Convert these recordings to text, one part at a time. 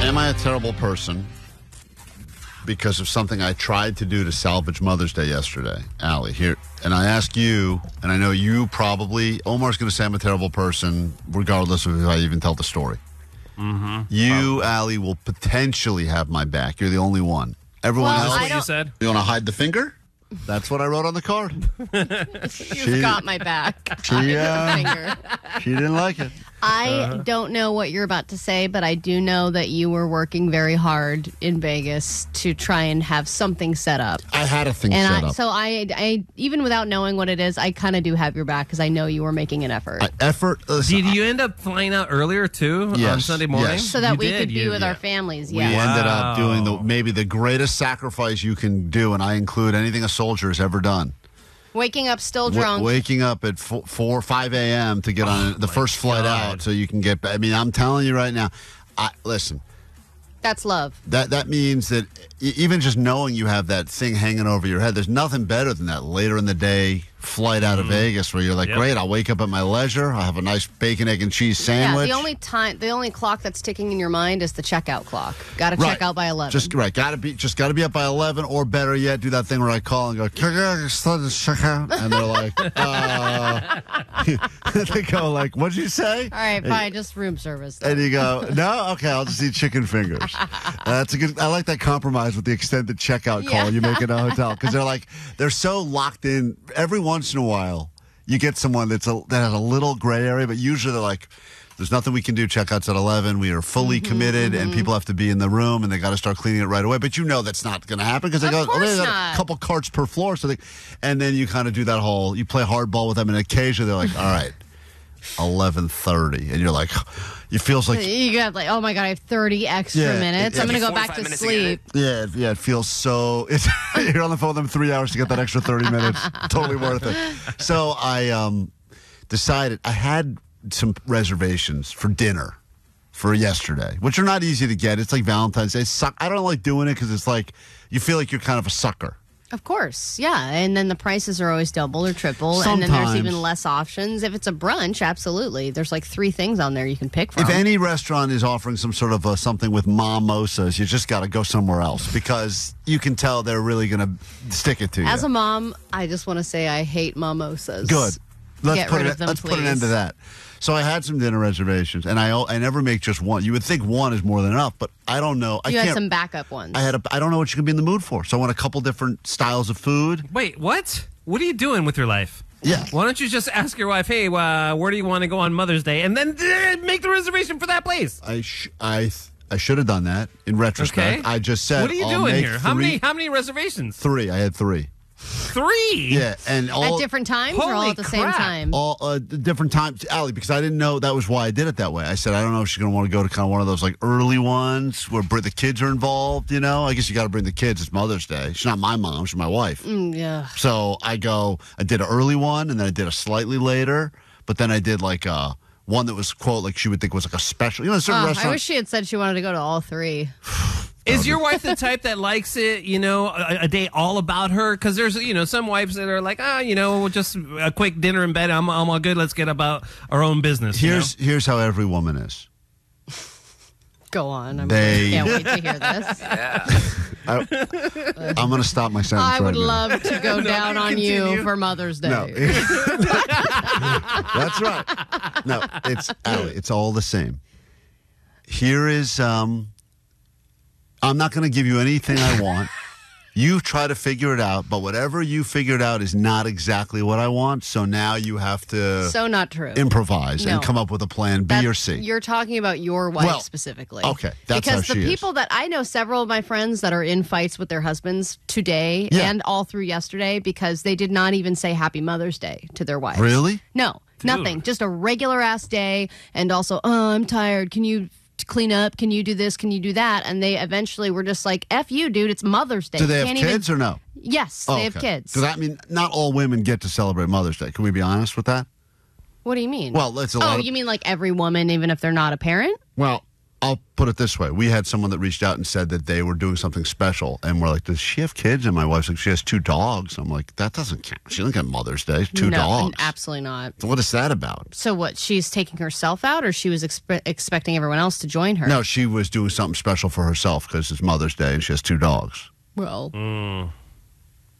Am I a terrible person because of something I tried to do to salvage Mother's Day yesterday? Allie, here. And I ask you, and I know you probably, Omar's going to say I'm a terrible person, regardless of if I even tell the story. Mm-hmm. You, Allie, will potentially have my back. You're the only one. Everyone else, That's what you said? You want to hide the finger? That's what I wrote on the card. You've got my back. She didn't like it. I don't know what you're about to say, but I do know that you were working very hard in Vegas to try and have something set up. I had a thing set up. So I even without knowing what it is, I kind of do have your back because I know you were making an effort. Did you end up flying out earlier, too, on Sunday morning? Yes. So that we could be with our families, We ended up doing maybe the greatest sacrifice you can do, and I include anything a soldier has ever done. Waking up still drunk. Waking up at 5 a.m. to get on the first flight out so you can get back. I mean, I'm telling you right now, listen. That's love. That means that even just knowing you have that thing hanging over your head, there's nothing better than that later in the day flight out of Vegas where you're like, great, I'll wake up at my leisure. I'll have a nice bacon, egg, and cheese sandwich. Yeah, the only clock that's ticking in your mind is the checkout clock. Got to check out by 11. Got to be up by 11, or better yet, do that thing where I call and go, check out, and they're like, they go like, what'd you say? All right, fine, just room service. Then. And you go, no, okay, I'll just eat chicken fingers. That's a good. I like that compromise with the extended checkout call you make in a hotel because they're so locked in. Every once in a while, you get someone that has a little gray area, but usually they're like, there's nothing we can do. Checkouts at 11. We are fully committed, and people have to be in the room, and they got to start cleaning it right away. But you know that's not going to happen because they got a couple carts per floor. And then you kind of do that whole, you play hardball with them, and occasionally they're like, all right, 11:30, and you're like, it feels like you got like, oh my god, I have 30 extra minutes. I'm going to go back to sleep. Yeah, it feels so. You're on the phone with them 3 hours to get that extra 30 minutes. Totally worth it. So I decided I had some reservations for dinner for yesterday, which are not easy to get. It's like Valentine's Day. I don't like doing it because it's like you feel like you're kind of a sucker. Of course, yeah. And then the prices are always double or triple. Sometimes. And then there's even less options. If it's a brunch, absolutely. There's like 3 things on there you can pick from. If any restaurant is offering some sort of something with mimosas, you just got to go somewhere else because you can tell they're really going to stick it to you. As a mom, I just want to say I hate mimosas. Good. Let's put an end to that. So I had some dinner reservations, and I never make just one. You would think one is more than enough, but I don't know. You had some backup ones. I don't know what you can be in the mood for. So I want a couple different styles of food. Wait, what? What are you doing with your life? Yeah. Why don't you just ask your wife, hey, where do you want to go on Mother's Day? And then make the reservation for that place. I should have done that in retrospect. Okay. I just said, what are you doing here? How many reservations? 3. I had 3. 3? Yeah, and all at different times or all at the same time? All different times, Allie, because I didn't know that was why I did it that way. I said I don't know if she's going to want to go to kind of one of those like early ones where the kids are involved. You know, I guess you got to bring the kids. It's Mother's Day. She's not my mom. She's my wife. Yeah. So I did an early one, and then I did a slightly later, but then I did like one that was quote like she would think was like a special. You know, certain restaurant. I wish she had said she wanted to go to all 3. Is your wife the type that likes it, a day all about her? Because there's, some wives that are like, just a quick dinner in bed. I'm all good. Let's get about our own business. Here's how every woman is. Go on. I can't wait to hear this. I'm going to stop my sentence. I would love to go down on you for Mother's Day. No. That's right. No, it's all the same. Here is... I'm not going to give you anything I want. You try to figure it out, but whatever you figured out is not exactly what I want. So now you have to not true. Improvise and come up with a plan B or C. You're talking about your wife specifically. Okay, that's how she is. Because the people that I know, several of my friends that are in fights with their husbands today and all through yesterday because they did not even say Happy Mother's Day to their wives. Really? No, nothing. Just a regular ass day, and also, I'm tired. Can you clean up? Can you do this? Can you do that? And they eventually were just like, F you, dude, it's Mother's Day. Do they have kids or no? Yes, they have kids. Does that mean not all women get to celebrate Mother's Day? Can we be honest with that? What do you mean? Well, you mean like every woman, even if they're not a parent? Well, I'll put it this way. We had someone that reached out and said that they were doing something special. And we're like, does she have kids? And my wife's like, she has 2 dogs. I'm like, that doesn't count. She doesn't get Mother's Day. 2 dogs. Absolutely not. So what is that about? So what, she's taking herself out, or she was expecting everyone else to join her? No, she was doing something special for herself because it's Mother's Day and she has 2 dogs. Well,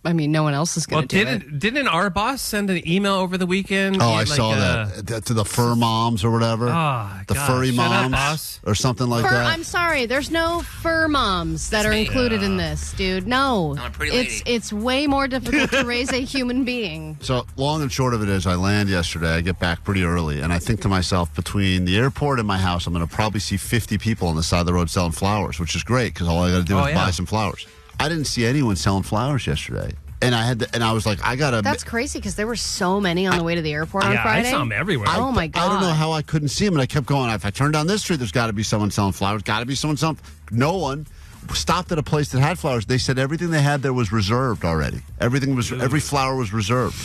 I mean, no one else is going to do it. Didn't our boss send an email over the weekend? Oh, I saw that. To the fur moms or whatever. Oh, the furry shut moms up, boss. or something like Fur, that. I'm sorry, there's no fur moms that are included in this, dude. No. I'm a pretty lady. It's way more difficult to raise a human being. So long and short of it is I land yesterday. I get back pretty early. And I think to myself, between the airport and my house, I'm going to probably see 50 people on the side of the road selling flowers, which is great because all I got to do is buy some flowers. I didn't see anyone selling flowers yesterday. And I was like, I gotta. That's crazy because there were so many on the way to the airport on Friday. I saw them everywhere. Oh my god! I don't know how I couldn't see them, and I kept going. If I turn down this street, there's got to be someone selling flowers. Got to be someone selling. No one stopped at a place that had flowers. They said everything they had there was reserved already. Every flower was reserved.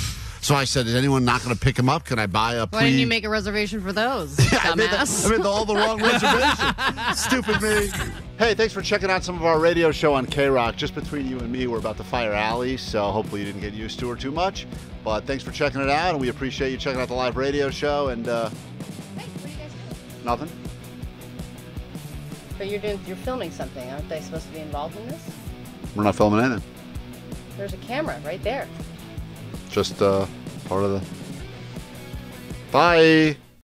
So I said, is anyone not going to pick them up? Can I buy a? Why didn't you make a reservation for those, dumbass? I made all the wrong reservation. Stupid me. Hey, thanks for checking out some of our radio show on KROQ. Just between you and me, we're about to fire Allie, so hopefully you didn't get used to her too much. But thanks for checking it out, and we appreciate you checking out the live radio show. And Hey, what are you guys doing? nothing. But you're filming something. Aren't they supposed to be involved in this? We're not filming anything. There's a camera right there. Just part of the. Bye.